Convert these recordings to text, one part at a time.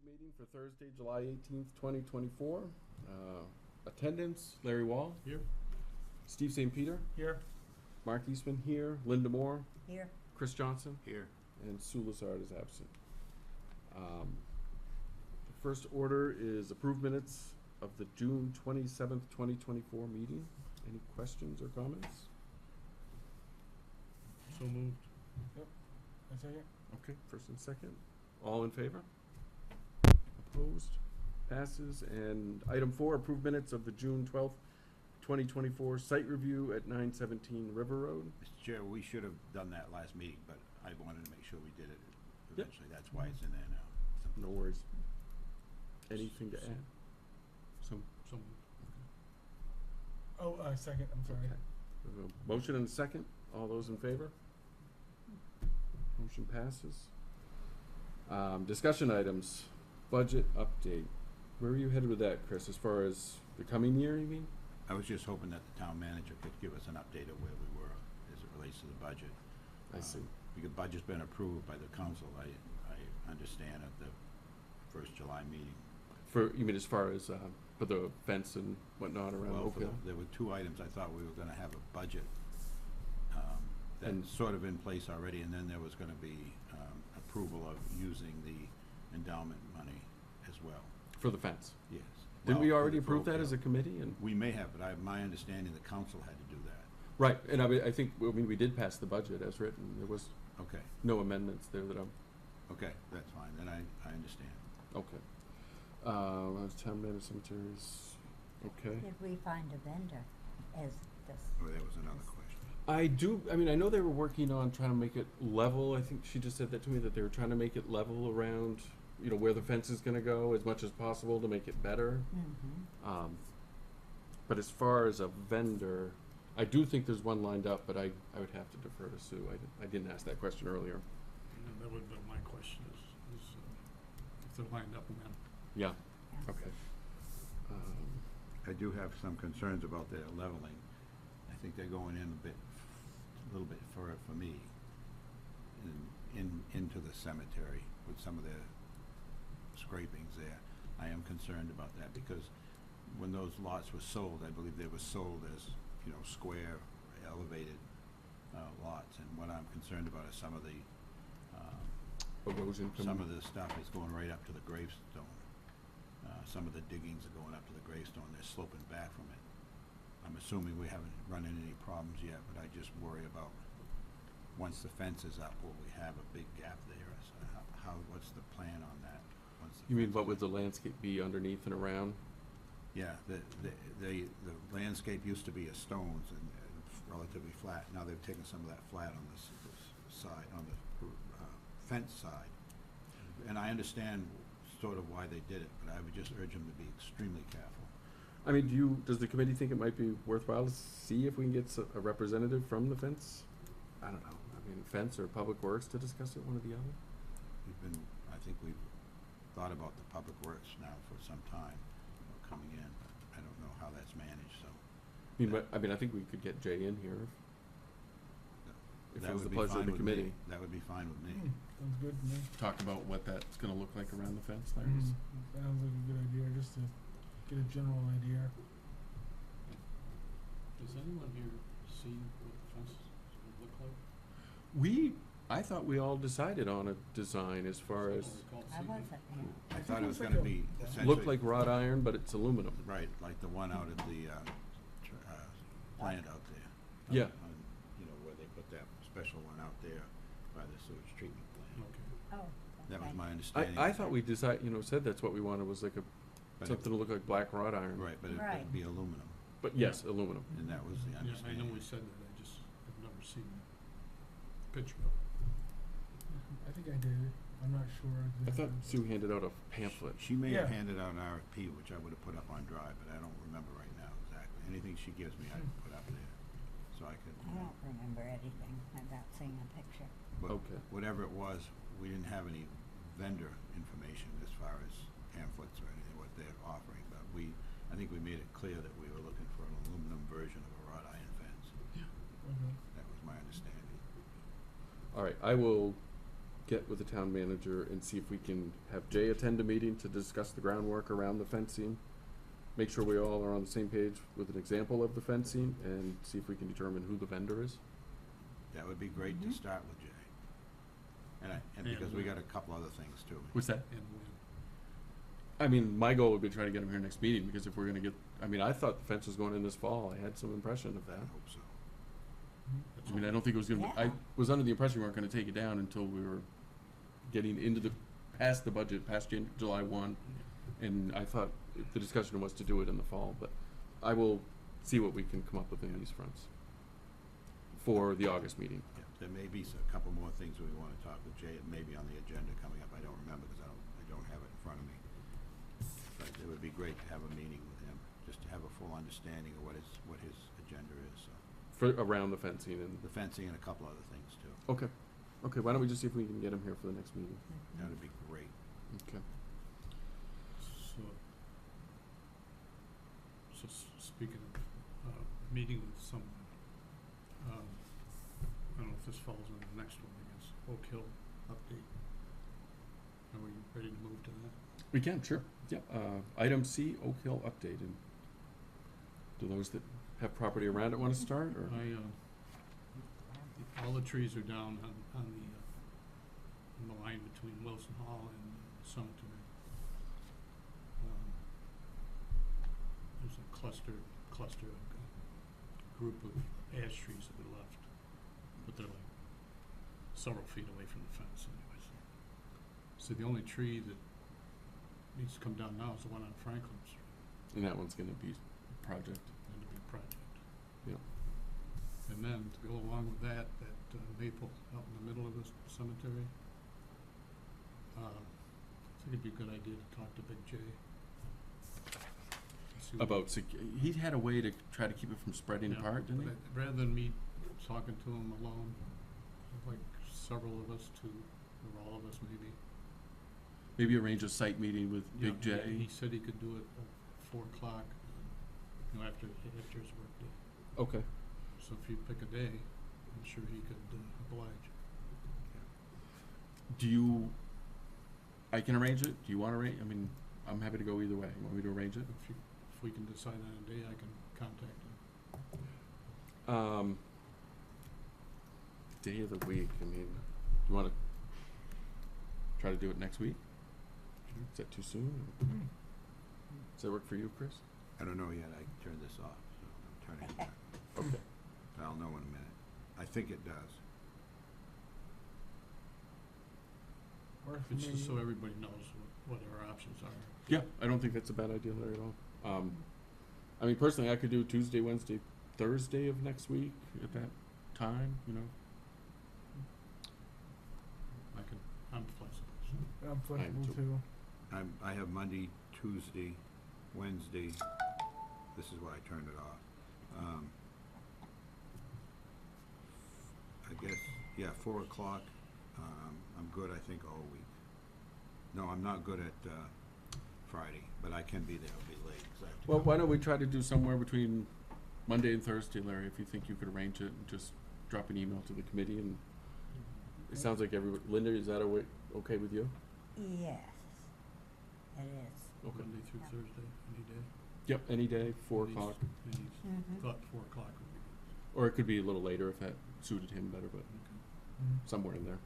Meeting for Thursday, July 18th, 2024. Attendance, Larry Wall. Here. Steve St. Peter. Here. Mark Eastman here. Linda Moore. Here. Chris Johnson. Here. And Sue Lazard is absent. The first order is approved minutes of the June 27th, 2024 meeting. Any questions or comments? So moved. Yep. A second. Okay, first and second. All in favor? Opposed? Passes. And item 4, approved minutes of the June 12th, 2024 site review at 917 River Road. Mr. Chair, we should have done that last meeting, but I wanted to make sure we did it Yep. eventually. That's why it's in there now. No worries. Anything to add? Some. Oh, second, I'm sorry. Okay. We have a motion and a second. All those in favor? Motion passes. Discussion items, budget update. Where are you headed with that, Chris? As far as the coming year, you mean? I was just hoping that the town manager could give us an update of where we were as it relates to the budget. I see. Because budget's been approved by the council, I understand at the first July meeting. You mean as far as, for the fence and whatnot around Well, Oak Hill? there were two items, I thought we were gonna have a budget, And- that's sort of in place already, and then there was gonna be, approval of using the endowment money as well, For the fence? yes. Didn't we Well, already for approve that Oak as a Hill. committee? And We may have, but my understanding, the council had to do that. right, and I think, we did pass the budget as written. There was Okay, no amendments there that I'm, okay, that's fine, then I understand. okay. Town management cemeteries, okay. Did we find a vendor as this? Oh, that was another question. I know they were working on trying to make it level. I think she just said that to me, that they were trying to make it level around, where the fence is gonna go as much as possible to make it better. Mm-hmm. But as far as a vendor, I do think there's one lined up, but I would have to defer to Sue. I didn't ask that question earlier. And that would have been my question is if they're lined up and then. Yeah, Yeah. okay. I do have some concerns about their leveling. I think they're going in a little bit for me, into the cemetery with some of their scrapings there. I am concerned about that because when those lots were sold, I believe they were sold as, square, elevated, lots. And what I'm concerned about is some of the, Erosion from. some of the stuff is going right up to the gravestone. Some of the diggings are going up to the gravestone, they're sloping back from it. I'm assuming we haven't run into any problems yet, but I just worry about, once the fence is up, will we have a big gap there? So what's the plan on that? Once the You mean, fence what is would the up? landscape be underneath and around? Yeah, the landscape used to be a stones and relatively flat. Now they've taken some of that flat on this side, on the fence side. And I understand sort of why they did it, but I would just urge them to be extremely careful. I mean, does the committee think it might be worthwhile to see if we can get a representative from the fence? I don't know. I mean, fence or Public Works to discuss it, one or the other? I think we've thought about the public works now for some time, coming in. I don't know how that's managed, so. I think we could get Jay in here if it that was the would be pleasure of fine the with me. committee. That would be fine with me. Sounds good to me. Talk about what that's gonna look like around the fence, Larry. Sounds like a good idea, just to get a general idea. Does anyone here see what the fence would look like? I thought we all decided on a design as far as, I wasn't here. I thought it was like gonna a- be essentially. looked like wrought iron, but it's aluminum. Right, like the one out at the, plant out there. Yeah. Where they put that special one out there by the sewage treatment plant. Okay. Oh, That was okay. my understanding. I thought we said that's what we wanted, was like But something to look like black wrought iron. Right, but Right. it'd be aluminum, But yes, aluminum. and that was the Yeah, I understanding. know we said that, I just have never seen a picture of it. I think I did. I'm not sure. I thought Sue handed out a pamphlet. She may have Yeah. handed out an RFP, which I would have put up on Drive, but I don't remember right now exactly. Anything she gives me, I can put up there, so I could. I don't remember anything about seeing a picture. But Okay. whatever it was, we didn't have any vendor information as far as pamphlets or anything, what they're offering, but I think we made it clear that we were looking for an aluminum version of a wrought iron fence. Okay. That was my understanding. All right, I will get with the town manager and see if we can have Jay attend a meeting to discuss the groundwork around the fencing. Make sure we all are on the same page with an example of the fencing and see if we can determine who the vendor is. That would be great to start with, Jay. And Yeah. because we got a couple other things too. What's that? And when, I mean, my goal would be to try to get him here next meeting, because if we're gonna get, I mean, I thought the fence was going in this fall. I had some impression of I that. hope so. that's I mean, all. I don't think it was gonna be, I Yeah. was under the impression we weren't gonna take it down until we were getting into past the budget, past July 1. And I thought the discussion was to do it in the fall, but I will see what we can come up with in these fronts for the August meeting. Yeah, there may be a couple more things we wanna talk with Jay, it may be on the agenda coming up, I don't remember, because I don't have it in front of me. But it would be great to have a meeting with him, just to have a full understanding of what his agenda is, so. For, around the fencing and, The fencing and a couple other things too, okay. Okay, why don't we just see if we can get him here for the next meeting? Mhm. that'd be great. Okay. So speaking of, meeting with someone, I don't know if this falls in the next one, I guess, Oak Hill update. Are we ready to move to that? We can, sure. Yeah. Item C, Oak Hill update. And do those that have property around it want to start, or? All the trees are down on the line between Wilson Hall and Cemetery. There's a group of ash trees that were left, but they're like several feet away from the fence anyways. So the only tree that needs to come down now is the one on Franklin Street, And that one's gonna be a project. and the big project. Yeah. And then to go along with that maple out in the middle of the cemetery, I think it'd be a good idea to talk to Big J. See what- About, he had a way to try to keep it from spreading Yeah, apart, didn't he? but rather than me talking to him alone, I'd like several of us to, or all of us maybe. Maybe arrange a site meeting with Big Yeah, J. He said he could do it at 4:00, after his workday. Okay. So if you pick a day, I'm sure he could oblige. Do you, I can arrange it? Do you want to arrange? I mean, I'm happy to go either way. You want me to arrange it? If we can decide on a day, I can contact him. Day of the week, I mean, you want to try to do it next week? Sure. Is that too soon? Does that work for you, Chris? I don't know yet, I turned this off, so I'm turning it back. Okay. I'll know in a minute. I think it does. It's just so everybody knows what our options are. Yeah, I don't think that's a bad idea, Larry, at all. I mean, personally, I could do Tuesday, Wednesday, Thursday of next week at that time, you know? I'm flexible, so. I'm flexible too. too. I have Monday, Tuesday, Wednesday, this is why I turned it off. I guess, yeah, 4:00, I'm good, I think, all week. No, I'm not good at, Friday, but I can be there, I'll be late, 'cause I have to Well, come. why don't we try to do somewhere between Monday and Thursday, Larry, if you think you could arrange it, and just drop an email to the committee, and it sounds like Linda, is that okay with you? Yes, it is. Okay. Monday through Yeah. Thursday, any day. Yep, any day, 4 And he's- o'clock, And he's Mhm. thought 4:00 would be good. or it could be a little later if that suited him better, but Okay. somewhere in there.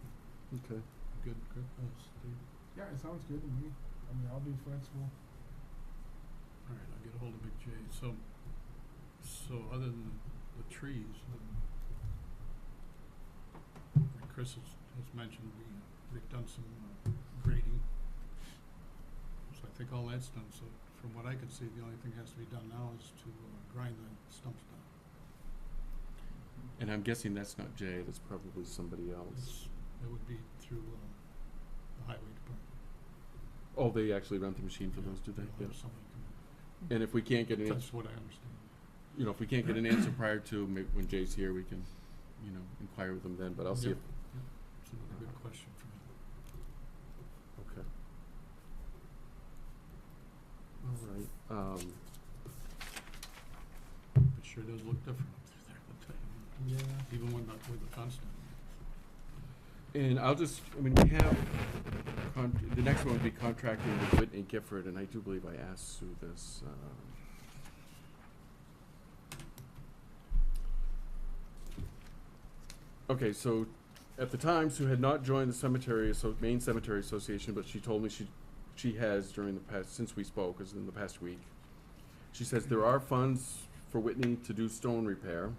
Okay. Good, Steve. Yeah, it sounds good to me. I mean, I'll be flexible. All right, I'll get a hold of Big J. So other than the trees, like Chris has mentioned, we've done some grading. So I think all that's done. So from what I can see, the only thing that has to be done now is to grind the stumps down. And I'm guessing that's not Jay, that's probably somebody else. It would be through the highway department. Oh, they actually rent the machine for those, do they? They'll Yeah. have somebody come And if we can't get in. an That's answer, what I understand. you know, if we can't get an answer prior to, maybe when Jay's here, we can, you know, inquire with him then, but I'll see if, It's another good question for me. okay. All right, It sure does look different up through there, I'll tell you. Yeah. Even with the fence down And I'll just, I mean, we have, the next one would be contracting with Whitney Gifford, and I do believe I asked Sue this. Okay, so at the time, Sue had not joined the cemetery, Maine Cemetery Association, but she told me she has during the past, since we spoke, as in the past week. She says there are funds for Whitney to do stone repair.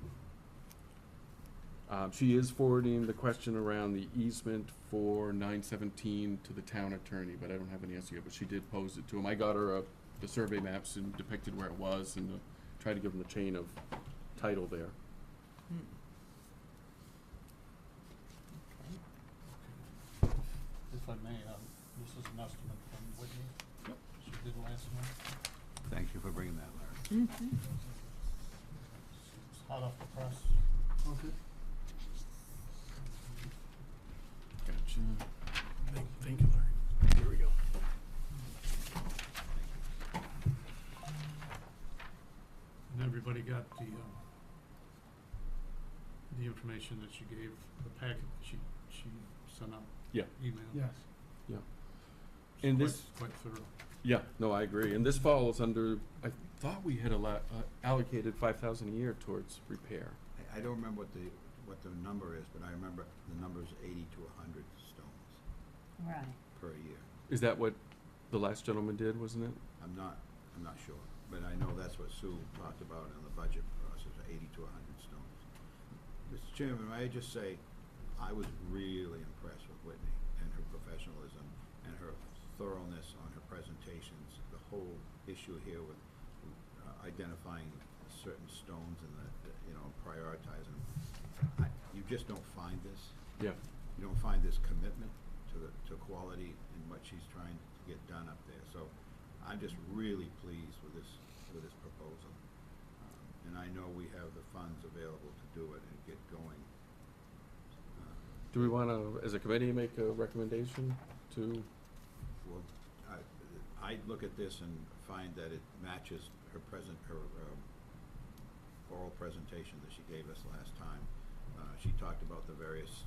She is forwarding the question around the easement for 917 to the town attorney, but I don't have any answer yet, but she did pose it to him. I got her the survey maps and depicted where it was and tried to give him the chain of title there. If I may, this is an estimate from Whitney. Yep. She did last month. Thank you for bringing that, Larry. It's hot off the press. Okay. Gotcha. Thank you, Larry. Here we go. And everybody got the information that she gave, the packet that she sent out, Yeah, email. Yes. yeah. It's And quite- this- Quite thorough. Yeah, no, I agree. And this falls under, I thought we had allocated 5,000 a year towards repair. I don't remember what the number is, but I remember the number is 80 to 100 stones Right. per year. Is that what the last gentleman did, wasn't it? I'm not sure, but I know that's what Sue talked about in the budget process, 80 to 100 stones. Mr. Chairman, may I just say, I was really impressed with Whitney and her professionalism and her thoroughness on her presentations. The whole issue here with identifying certain stones and prioritizing them. You just don't find this. Yeah. You don't find this commitment to quality in what she's trying to get done up there. So I'm just really pleased with this proposal. And I know we have the funds available to do it and get going. Do we want to, as a committee, make a recommendation to? Well, I look at this and find that it matches her oral presentation that she gave us last time. She talked about the various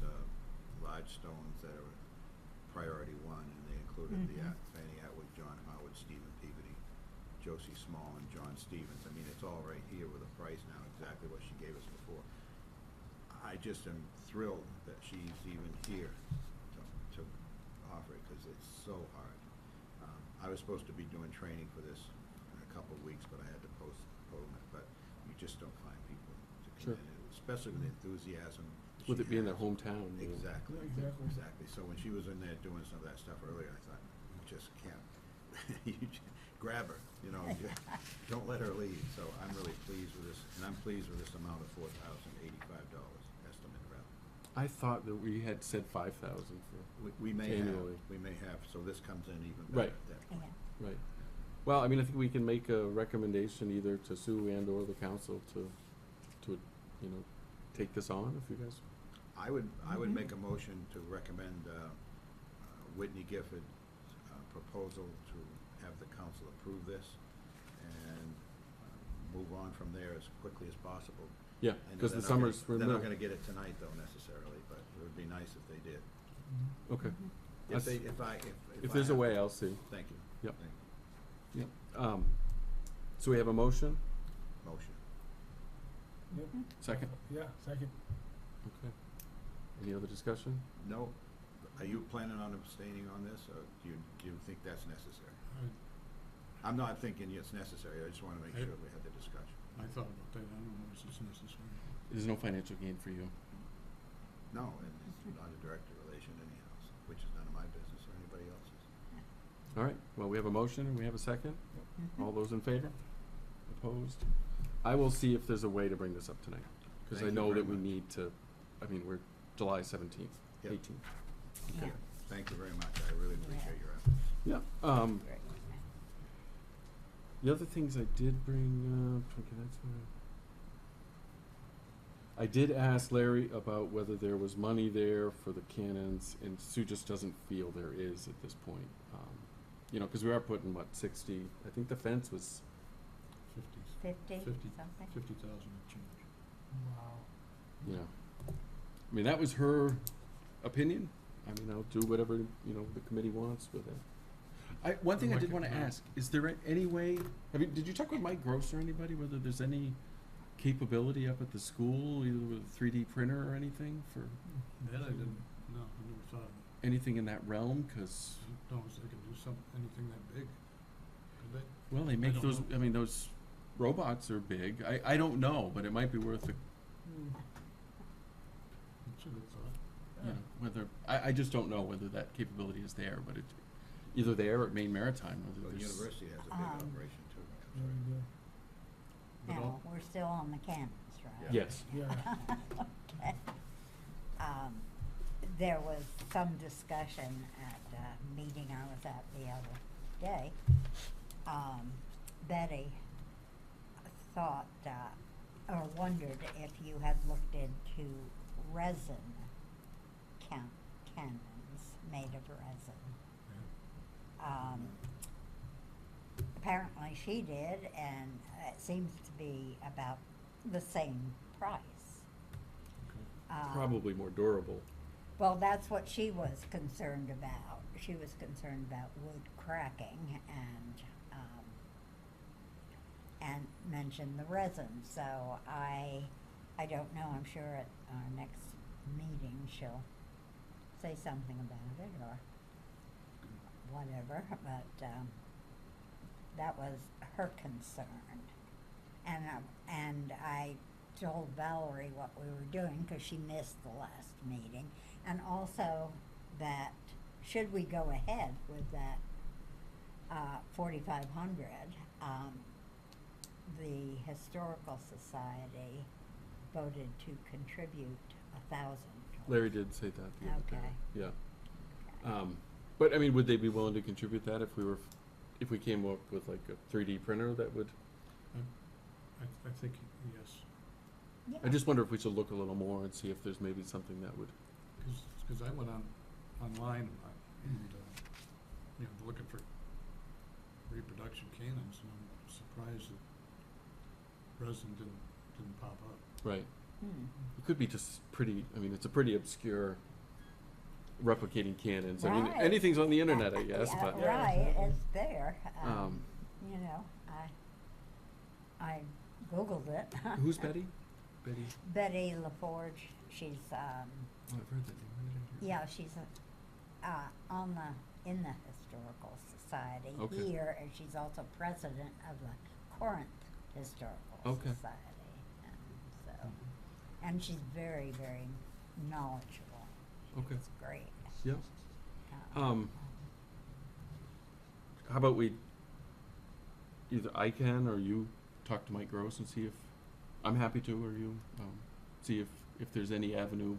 large stones that are priority one, and they included the Fanny Atwood, John Howard, Stephen Peabody, Josie Small, and John Stevens. I mean, it's all right here with a price now, exactly what she gave us before. I just am thrilled that she's even here to offer it, because it's so hard. I was supposed to be doing training for this in a couple of weeks, but I had to postpone it. But you just don't find people to Sure. come in, especially with the enthusiasm. that With she it being their has. hometown. you know. Exactly. Exactly. Exactly. So when she was in there doing some of that stuff earlier, I thought, you just can't. You just grab her, don't let her leave. So I'm really pleased with this, and I'm pleased with this amount of $4,085 estimate, rather. I thought that we had said 5,000 for. We may have, Annually. so this comes in even Right. better at that point. Yeah. Right. Well, I mean, I think we can make a recommendation either to Sue and or the council to, take this on, if you guys. I would make a motion to recommend Whitney Gifford's proposal to have the council approve this and move on from there as quickly as possible. Yeah, I know because the they're not summer's. gonna- They're not gonna get it tonight though necessarily, but it would be nice if they did. Okay. If That's- If I there's a have- way, I'll see. Thank you. Yep. Thank Yep. So we have a motion? you. Motion. Yep. Second? Yeah, second. Okay. Any other discussion? No, are you planning on abstaining on this, or do you think that's necessary? I'm not thinking it's necessary, I just wanna make I- sure we had the discussion. I thought about that. I don't know if it's necessary. There's no financial gain for you. No, and it's not a direct relation anyhow, which is none of my business or anybody else's. All right, well, we have a motion and we have a second. All those in favor? Opposed? I will see if there's a way to bring this up tonight, because I Thank you know very that we much. need to, we're July 17th, Yep. 18th. Yeah. Thank you very much, I really appreciate your efforts. Yeah, Great. the other things I did bring up, okay, that's I did ask Larry about whether there was money there for the cannons, and Sue just doesn't feel there is at this point. Because we are putting, 60, I think the fence was, 50 50 something? 50,000 and change. Wow. I mean, that was her opinion, I mean, I'll do whatever, you know, the committee wants with it. One thing I did wanna ask, is there any way, did you talk with Mike Gross or anybody, whether there's any capability up at the school, either with a 3D printer or anything for That I didn't, no, I never thought of it. anything in that realm? 'Cause, I don't know if they can do anything that big. Could they? well, they make don't those, know. I mean, those robots are big. I don't know, but it might be worth a, That's a good thought. you know, whether, I just don't know whether that capability is there, but it, either there or at Maine Maritime, Well, whether the there's. university has a big operation too. I'm Very sorry. good. But Now, all- we're still on the cannons, right? Yes. Yeah. Okay. There was some discussion at a meeting I was at the other day. Betty thought, or wondered if you had looked into resin cannons made of resin. Apparently she did, and it seems to be about the same price. Probably more durable. Well, that's what she was concerned about. She was concerned about wood cracking and mentioned the resin. So I don't know. I'm sure at our next meeting she'll say something about it or whatever. But that was her concern, and I told Valerie what we were doing because she missed the last meeting, and also that should we go ahead with that 4,500, the Historical Society voted to contribute 1,000. Larry did say that the other day. Okay. Yeah. But I mean, would they be willing to contribute that if we came up with like a 3D printer that would? I think, yes, Yeah. I just wonder if we should look a little more and see if there's maybe something that would. because I went online and, you know, looking for reproduction cannons, and I'm surprised that resin didn't pop up. Right. Hmm. It could be just pretty. I mean, it's a pretty obscure replicating cannons. I mean, Right. anything's on the internet, I guess. Yeah, But right, it's there. Um, You know, I Googled it. who's Betty? Betty. Betty LaForge. She's Oh, I've heard that name. Where did I hear yeah, she's in the Historical Society Okay. here, and she's also president of the Corinth Historical Okay. Society, and so, and she's very, very knowledgeable. Okay. She's great. Yeah. Um, How about we, either I can or you talk to Mike Gross and see if, I'm happy to, or you, see if there's any avenue.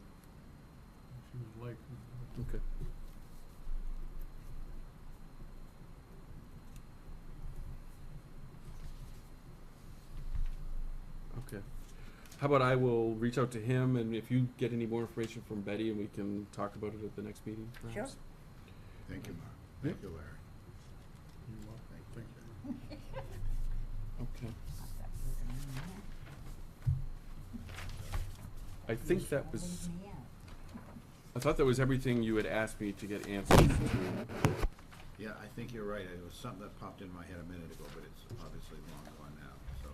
If you would like. Okay. Okay. How about I will reach out to him, and if you get any more information from Betty, and we can talk about it at the next meeting, perhaps? Thank you, Mark. Yep. Thank you, Larry. You're welcome. Thank you. Okay. that was in there. I think that Don't was, leave me out. I thought that was everything you had asked me to get answers to. Yeah, I think you're right. It was something that popped in my head a minute ago, but it's obviously long gone now, so.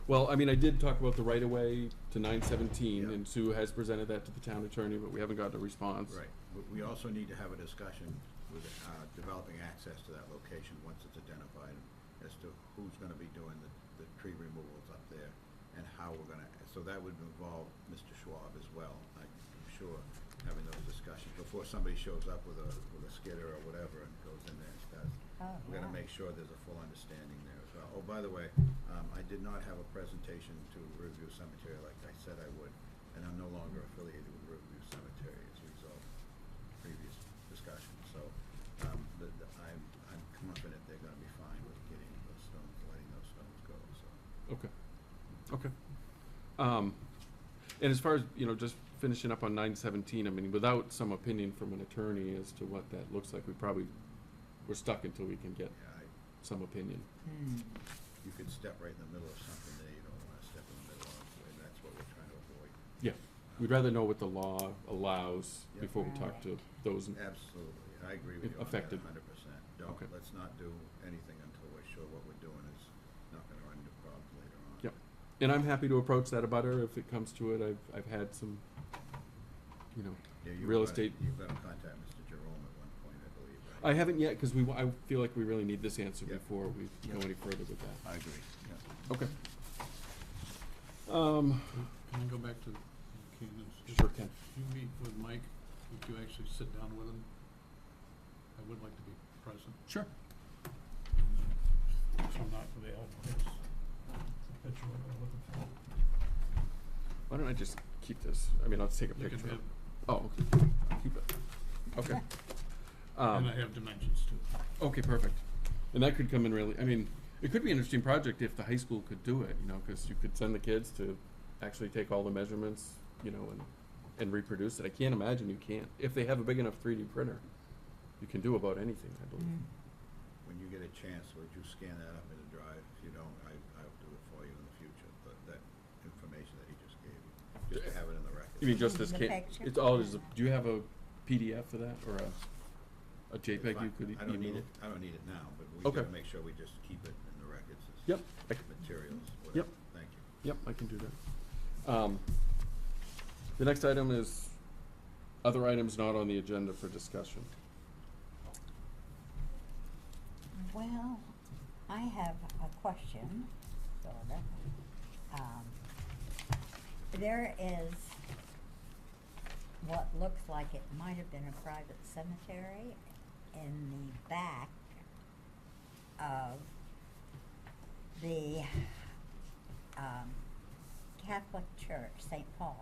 Well, I mean, I did talk about the right-of-way to 917, Yeah. and Sue has presented that to the town attorney, but we haven't gotten a response. Right. But we also need to have a discussion with, developing access to that location once it's identified as to who's gonna be doing the tree removals up there and how we're gonna, so that would involve Mr. Schwab as well, I'm sure, having those discussions before somebody shows up with a skidder or whatever and goes in there and starts. Oh, We gotta wow. make sure there's a full understanding there as well. Oh, by the way, I did not have a presentation to Riverview Cemetery like I said I would, and I'm no longer affiliated with Riverview Cemetery as a result of previous discussion. So, I'm confident they're gonna be fine with getting those stones, letting those stones go, so. Okay. Okay. And as far as, you know, just finishing up on 917, I mean, without some opinion from an attorney as to what that looks like, we're stuck until we can get Yeah, some opinion. you could step right in the middle of something that you don't wanna step in the middle of, and that's what we're trying to avoid. Yeah. we'd rather know what the law allows Yep. before we talk to those. Absolutely, I agree with you on that Affected. 100%. Don't, Okay. let's not do anything until we're sure what we're doing is not gonna run into problems later on. Yep. And I'm happy to approach that abutter if it comes to it. I've had some, you know, Yeah, you real were gonna- estate. You were gonna contact Mr. Jerome at one point, I believe, right? I haven't yet, because I feel like we really need this answer Yeah. before we go Yeah. any further with that. I agree, yeah. Okay. Can I go back to Cannon's? Sure can. If you meet with Mike, if you actually sit down with him, I would like to be present. Sure. So I'm not available. That's the picture what I'm looking for. Why don't I just keep this? I mean, let's take a You can picture. have, Oh, okay. I'll keep it. Okay. and I have dimensions too. Okay, perfect. And that could come in really, I mean, it could be an interesting project if the high school could do it, you know, because you could send the kids to actually take all the measurements, you know, and reproduce it. I can't imagine you can't. If they have a big enough 3D printer, you can do about anything, I believe. Mm. When you get a chance, would you scan that up in a drive? If you don't, I'll do it for you in the future, but that information that he just gave you, just to have it in the record. You mean just this The can't, picture? it's all, do you have a PDF for that, or a It's JPEG you fine. could I don't need email? it, I don't need it now, but we Okay. gotta make sure we just keep it in the records as Yep, materials, Yep. whatever. Thank you. yep, I can do that. The next item is other items not on the agenda for discussion. Well, I have a question, sorta. There is what looks like it might have been a private cemetery in the back of the Catholic Church, St. Paul's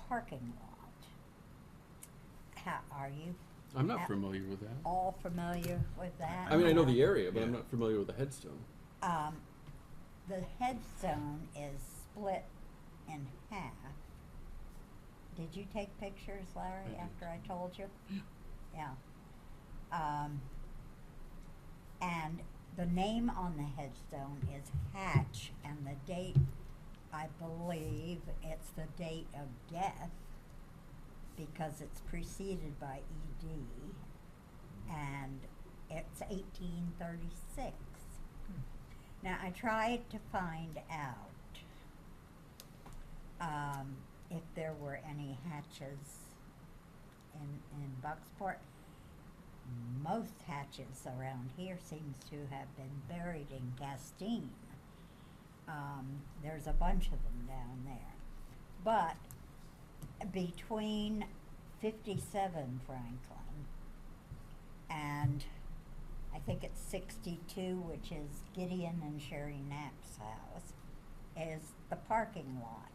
parking lot. How, are you I'm not Uh, familiar with that. all familiar with that? I mean, I know the Uh, area, but I'm Yeah. not familiar with the headstone. The headstone is split in half. Did you take pictures, Larry, did. after I told you? Yeah. And the name on the headstone is Hatch, and the date, I believe it's the date of death, because it's preceded by ED, and it's 1836. Now, I tried to find out if there were any hatches in Bucksport. Most hatches around here seems to have been buried in Castine. There's a bunch of them down there. But between 57 Franklin and I think it's 62, which is Gideon and Sherry Knapp's house, is the parking lot.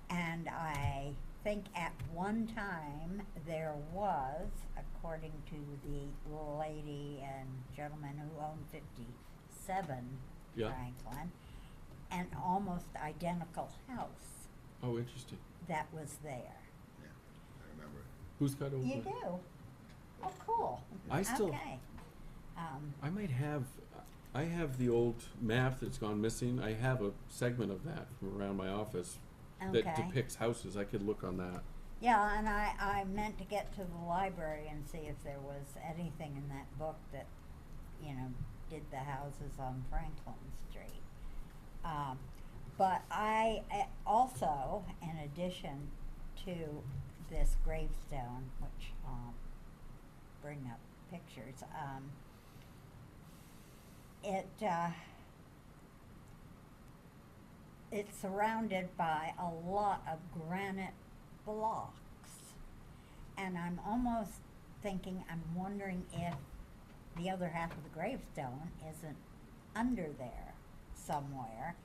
And I think at one time there was, according to the lady and gentleman who owned 57 Yeah. Franklin, an almost identical house Oh, interesting. that was there. Yeah, I remember it. Who's got over? You do? Oh, cool. I still- Okay. I might have, I have the old map that's gone missing. I have a segment of that from around my office that Okay. depicts houses. I could look on that. Yeah, and I meant to get to the library and see if there was anything in that book that, you know, did the houses on Franklin Street. But I also, in addition to this gravestone, which bring up pictures, it's surrounded by a lot of granite blocks. And I'm almost thinking, I'm wondering if the other half of the gravestone isn't under there somewhere,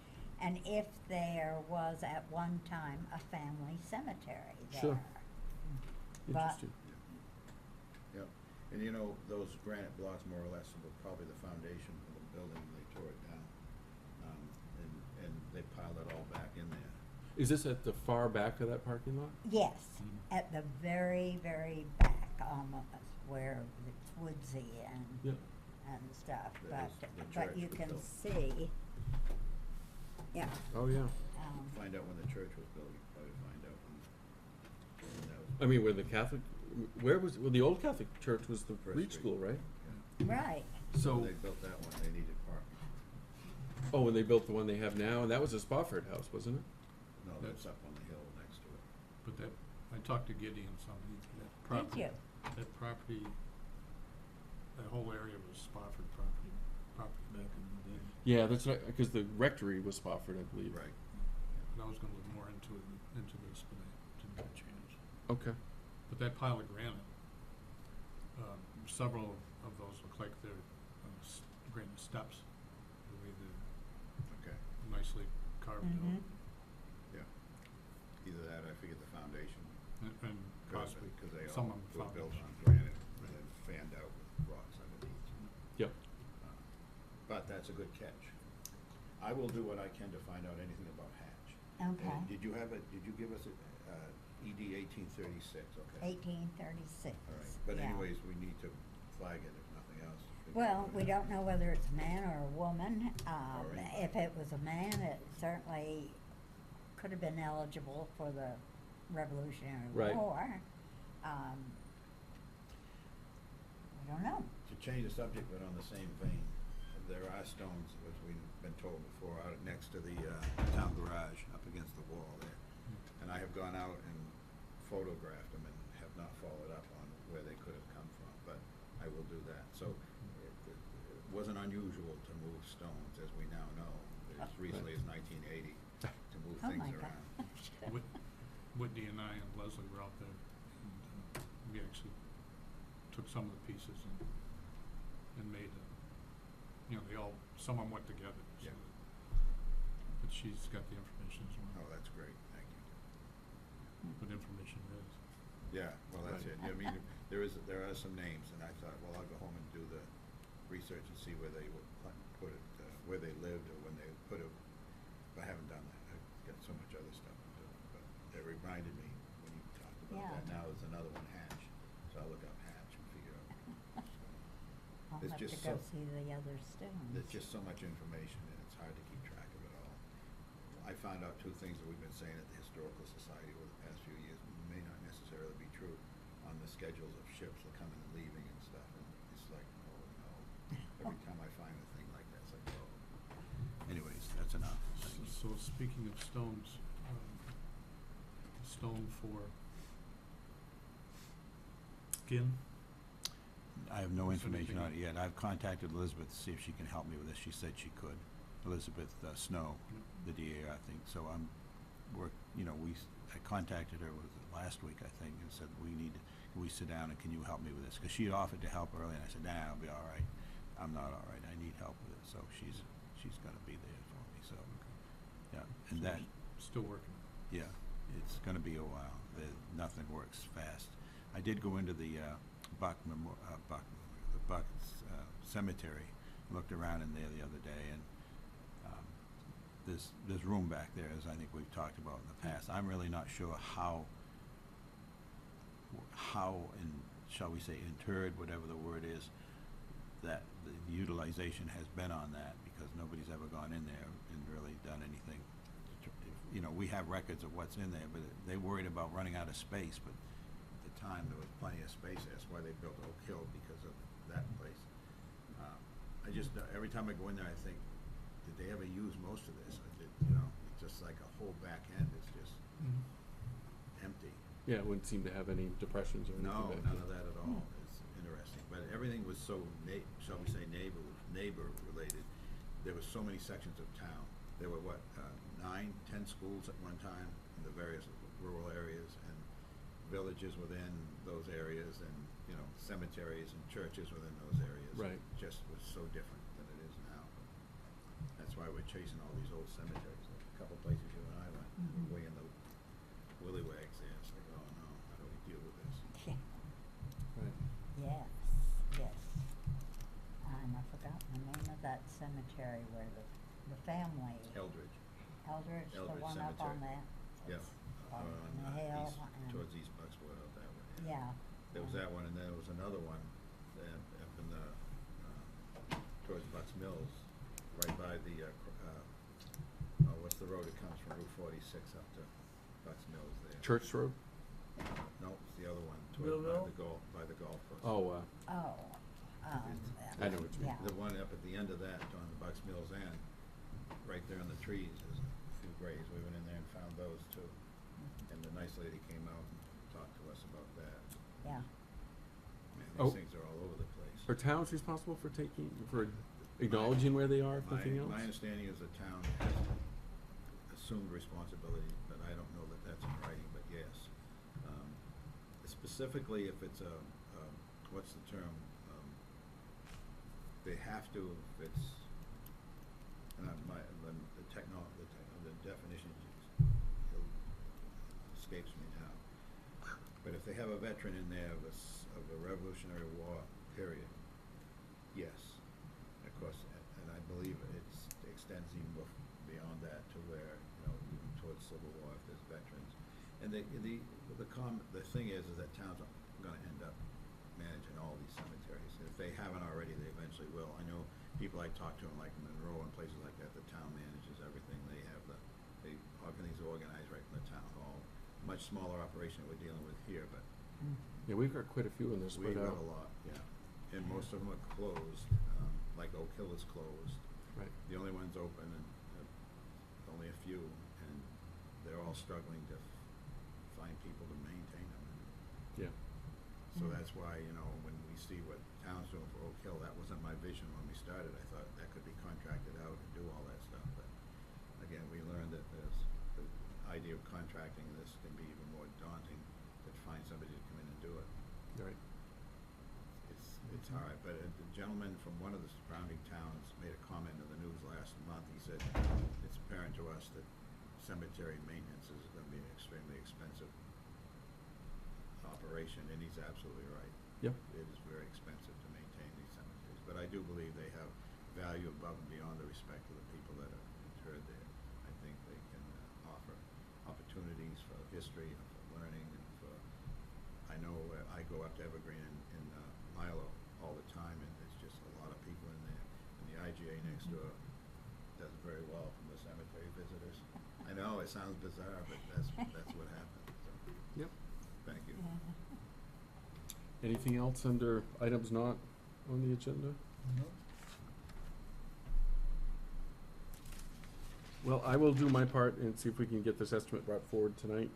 and if there was at one time a family cemetery there. Sure. But- Interesting. Yep, and you know, those granite blocks more or less were probably the foundation of the building, they tore it down. And they piled it all back in there. Is this at the far back of that parking lot? Yes, at the very, very back, almost, where it's woodsy Yeah. and stuff, That but, is the but church you was can built. see, yeah, Oh, yeah. Find out when the church was built. I mean, where the Catholic, where was, well, the old Catholic church was the First Reed Street. School, right? Right. So, When they built that one, they needed parking. oh, when they built the one they have now, and that was a Spofford house, wasn't it? No, that's up on the hill next to it. But that, I talked to Gideon, somebody, that Did property. you? That property, that whole area was Spofford property back in the day. Yeah, that's right, because the rectory was Spofford, I believe. Right. And I was gonna look more into this, but I didn't get a chance. Okay. But that pile of granite, several of those look like they're granite steps, the way they're Okay. nicely carved Mhm. out. Yeah. Either that, or I figured the foundation. And possibly, Because they some all of them were built foundation. on granite and then fanned out with rocks underneath. Yep. But that's a good catch. I will do what I can to find out anything about Hatch. Okay. Did you give us ED 1836, okay? 1836. All right, but yeah. anyways, we need to flag it if nothing else. Well, we don't know whether it's a man or a woman. right. If it was a man, it certainly could have been eligible for the Revolutionary Right. War. I don't know. To change the subject, but on the same vein, there are stones, as we've been told before, out next to the town garage, up against the wall there. And I have gone out and photographed them and have not followed up on where they could have come from, but I will do that. So it wasn't unusual to move stones, as we now know, as recently as 1980, to move Oh things my around. gosh. Whitney and I and Leslie were out there, and we actually took some of the pieces and made some of them went together. So Yeah. but she's got the information as well. Oh, that's great, thank you. What information it is. Yeah, well, that's Right. it. I mean, there are some names, and I thought, well, I'll go home and do the research and see where they would put it, where they lived or when they put it. But I haven't done that. I've got so much other stuff to do. But it reminded me when you talked about Yeah. that. Now there's another one, Hatch. So I'll look up Hatch and figure out. I'll It's have to just go so- see the other stones. There's just so much information, and it's hard to keep track of it all. I found out two things that we've been saying at the Historical Society over the past few years may not necessarily be true on the schedules of ships that coming and leaving and stuff. And it's like, oh no. Every time I find a thing like that, it's like, oh. Anyways, that's enough. Thank you. So speaking of stones, stone for Ginn, I have no Is there information on it anything- yet. I've contacted Elizabeth to see if she can help me with this. She said she could. Elizabeth Snow, the DA, I think. So I contacted her last week, I think, and said, can we sit down and can you help me with this? Because she had offered to help early, and I said, nah, I'll be all right. I'm not all right. I need help with it. So she's gonna be there for me, so, yeah. And So that, still working. yeah, it's gonna be a while. Nothing works fast. I did go into the Buck Cemetery, looked around in there the other day, and there's room back there, as I think we've talked about in the past. I'm really not sure how and shall we say interred, whatever the word is, that the utilization has been on that, because nobody's ever gone in there and really done anything. We have records of what's in there, but they worried about running out of space, but at the time, there was plenty of space. That's why they built Oak Hill, because of that place. I just, every time I go in there, I think, did they ever use most of this? It's just like a whole back end is just empty. Yeah, it wouldn't seem to have any depressions or anything No, back none there. of that at all. It's interesting. But everything was so, shall we say, neighbor related. There were so many sections of town. There were 9, 10 schools at one time in the various rural areas, and villages within those areas, and, cemeteries and churches within those areas. Right. It just was so different than it is now. That's why we're chasing all these old cemeteries. Like a couple places you and I went, Mhm. way in the willywags there. It's like, oh no, how do we deal with this? Right. Yes, yes. And I've forgotten the name of that cemetery where the family, Eldridge. Eldridge, the Eldridge one up on Cemetery. that. Yeah. it's on the hill and, Towards East Bucksport out that way. yeah. There was that one, and then there was another one up in the, towards Bucks Mills, right by the, what's the road that comes from Route 46 up to Bucks Mills there? Church Road? No, Millville? By the golf course. Oh, I know what you mean. yeah. The one up at the end of that, on the Bucks Mills end, right there in the trees, is a few graves. We went in there and found those too. And the nice lady came out and talked to us about that. Yeah, Man, Oh. these things are all over the place. Are towns responsible for acknowledging where they are, if nothing else? My understanding is the town has assumed responsibility, but I don't know that that's in writing, but yes. Specifically if it's what's the term? They have to, if it's, the definition escapes me now. But if they have a veteran in there of a Revolutionary War period, yes. Of course, and I believe it extends even beyond that to where, even towards Civil War, if there's veterans. And the thing is that towns are gonna end up managing all these cemeteries. If they haven't already, they eventually will. I know people I talk to in like Monroe and places like that, the town manages everything. They have everything's organized right from the town hall. Much smaller operation that we're dealing with here, but Yeah, we've got quite a few in this, we've but, got a lot, yeah. And most of them are closed, like Oak Hill is closed. right. The only ones open, and only a few, and they're all struggling to find people to maintain them. Yeah. So that's why, when we see what town's doing for Oak Hill, that wasn't my vision when we started. I thought that could be contracted out and do all that stuff, but again, we learned that the idea of contracting this can be even more daunting, to find somebody to come in and do it. Right. It's hard, but the gentleman from one of the surrounding towns made a comment in the news last month. He said, it's apparent to us that cemetery maintenance is gonna be an extremely expensive operation, and he's absolutely right. Yep. It is very expensive to maintain these cemeteries, but I do believe they have value above and beyond the respect of the people that are interred there. I think they can offer opportunities for history and for learning and for, I know I go up to Evergreen in Milo all the time, and there's just a lot of people in there, and the IGA next door does very well from the cemetery visitors. I know, it sounds bizarre, but that's what happens, so, Yep. thank you. Anything else under items not on the agenda? No. Well, I will do my part and see if we can get this estimate brought forward tonight.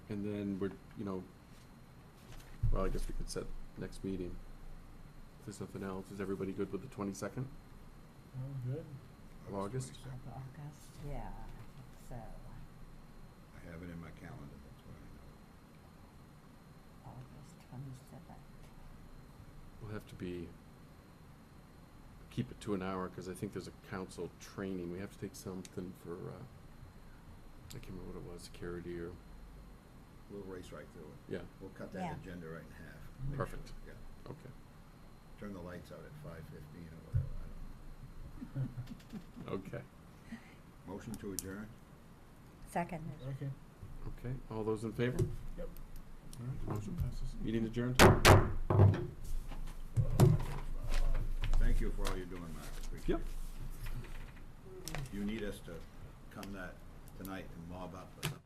And then well, I guess we could set next meeting. If there's nothing else, is everybody good with the 22nd? Oh, good. Of August? Of August, yeah, I think so. I have it in my calendar, that's what I know. August 27th. We'll have to keep it to an hour, because I think there's a council training. We have to take something for, I can't remember what it was, security or, We'll race right through it. yeah, We'll cut that Yeah. agenda right in half. Mhm. Make Perfect. sure, yeah. okay. Turn the lights out at 5:15 or whatever, I don't know. Okay, Motion to adjourn? Second. Okay. okay. All those in favor? Yep. All right, motion passes. Meeting adjourned. Thank you for all you're doing, Mark, appreciate Yep. it. You need us to come tonight and mob up or something?